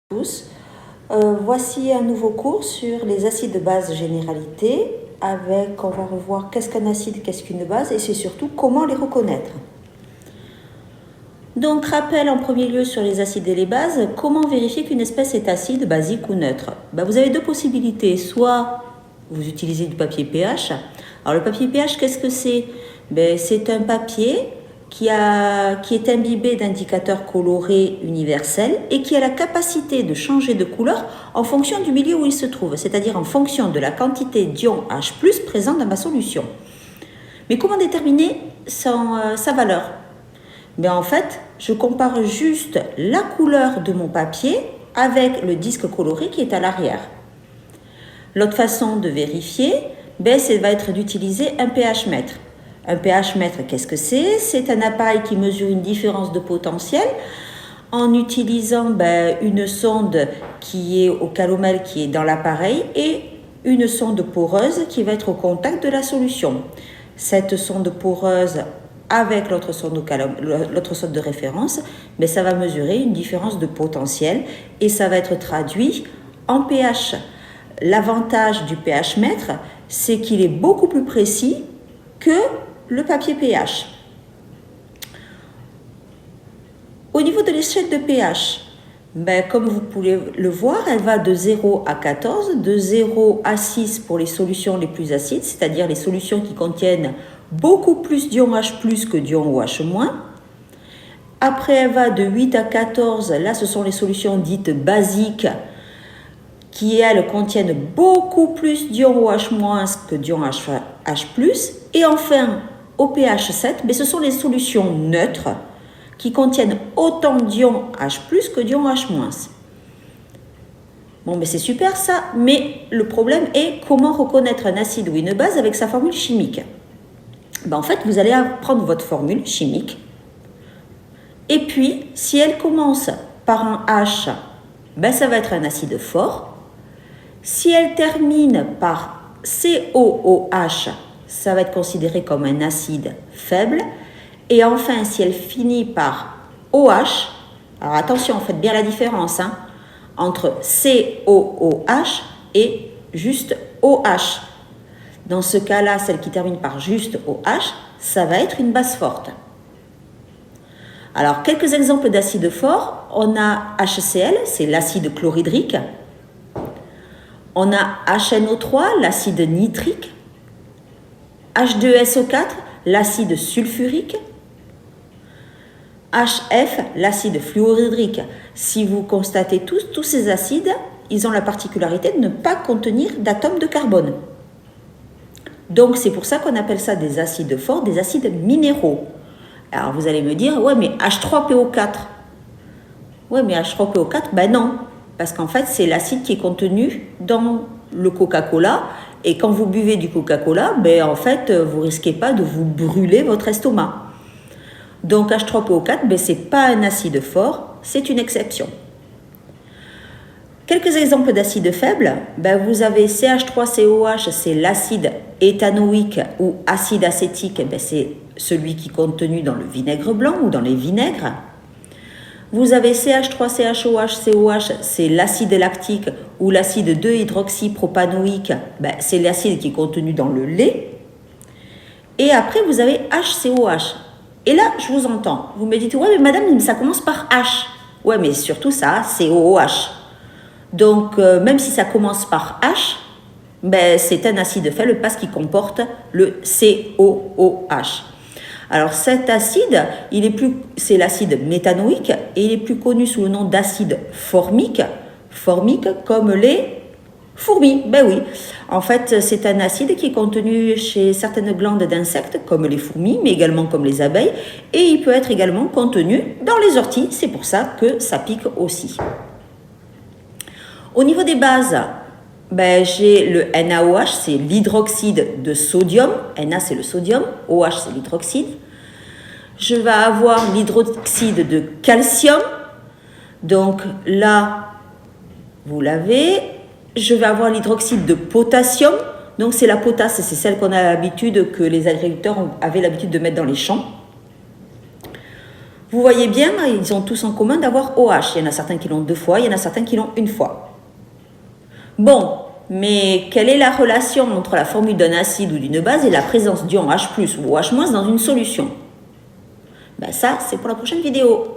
Tous. Voici un nouveau cours sur les acides de base généralité avec, on va revoir qu'est-ce qu'un acide, qu'est-ce qu'une base et c'est surtout comment les reconnaître. Donc rappel en premier lieu sur les acides et les bases, comment vérifier qu'une espèce est acide, basique ou neutre? Vous avez deux possibilités, soit vous utilisez du papier pH. Alors le papier pH, qu'est-ce que c'est? C'est un papier qui est imbibé d'indicateurs colorés universels et qui a la capacité de changer de couleur en fonction du milieu où il se trouve, c'est-à-dire en fonction de la quantité d'ion H+ présente dans ma solution. Mais comment déterminer sa valeur? En fait, je compare juste la couleur de mon papier avec le disque coloré qui est à l'arrière. L'autre façon de vérifier, ça va être d'utiliser un pH mètre. Un pH mètre, qu'est-ce que c'est? C'est un appareil qui mesure une différence de potentiel en utilisant une sonde qui est au calomètre qui est dans l'appareil et une sonde poreuse qui va être au contact de la solution. Cette sonde poreuse avec l'autre sonde de référence, ça va mesurer une différence de potentiel et ça va être traduit en pH. L'avantage du pH mètre, c'est qu'il est beaucoup plus précis que le papier pH. Au niveau de l'échelle de pH, comme vous pouvez le voir, elle va de 0 à 14, de 0 à 6 pour les solutions les plus acides, c'est-à-dire les solutions qui contiennent beaucoup plus d'ion H+ que d'ion OH-. Après, elle va de 8 à 14, là ce sont les solutions dites basiques, qui elles contiennent beaucoup plus d'ion OH- que d'ion H+. Et enfin, au pH 7, ce sont les solutions neutres qui contiennent autant d'ion H+ que d'ion H-. C'est super ça, mais le problème est comment reconnaître un acide ou une base avec sa formule chimique. En fait, vous allez prendre votre formule chimique et puis, si elle commence par un H, ça va être un acide fort. Si elle termine par COOH, ça va être considéré comme un acide faible. Et enfin, si elle finit par OH, alors attention, faites bien la différence entre COOH et juste OH. Dans ce cas-là, celle qui termine par juste OH, ça va être une base forte. Alors, quelques exemples d'acides forts. On a HCl, c'est l'acide chlorhydrique. On a HNO3, l'acide nitrique. H2SO4, l'acide sulfurique. HF, l'acide fluorhydrique. Si vous constatez tous ces acides, ils ont la particularité de ne pas contenir d'atomes de carbone. Donc c'est pour ça qu'on appelle ça des acides forts, des acides minéraux. Alors vous allez me dire, ouais mais H3PO4. Ouais mais H3PO4, non. Parce qu'en fait c'est l'acide qui est contenu dans le Coca-Cola. Et quand vous buvez du Coca-Cola, en fait vous risquez pas de vous brûler votre estomac. Donc H3PO4, c'est pas un acide fort, c'est une exception. Quelques exemples d'acides faibles, vous avez CH3COH, c'est l'acide éthanoïque ou acide acétique, c'est celui qui est contenu dans le vinaigre blanc ou dans les vinaigres. Vous avez CH3CHOH, c'est l'acide lactique ou l'acide 2-hydroxypropanoïque, c'est l'acide qui est contenu dans le lait. Et après, vous avez HCOH. Et là, je vous entends. Vous me dites, ouais, mais madame, ça commence par H. Ouais, mais surtout ça, COOH. Donc, même si ça commence par H, c'est un acide faible parce qu'il comporte le COOH. Alors, cet acide, c'est l'acide méthanoïque et il est plus connu sous le nom d'acide formique. Formique comme les fourmis, oui. En fait, c'est un acide qui est contenu chez certaines glandes d'insectes, comme les fourmis, mais également comme les abeilles. Et il peut être également contenu dans les orties, c'est pour ça que ça pique aussi. Au niveau des bases, j'ai le NaOH, c'est l'hydroxyde de sodium. Na, c'est le sodium, OH, c'est l'hydroxyde. Je vais avoir l'hydroxyde de calcium. Donc là, vous l'avez. Je vais avoir l'hydroxyde de potassium. Donc c'est la potasse, c'est celle qu'on a l'habitude, que les agriculteurs avaient l'habitude de mettre dans les champs. Vous voyez bien, ils ont tous en commun d'avoir OH. Il y en a certains qui l'ont 2 fois, il y en a certains qui l'ont 1 fois. Bon, mais quelle est la relation entre la formule d'un acide ou d'une base et la présence d'ion H+, ou OH- dans une solution? Ben ça, c'est pour la prochaine vidéo.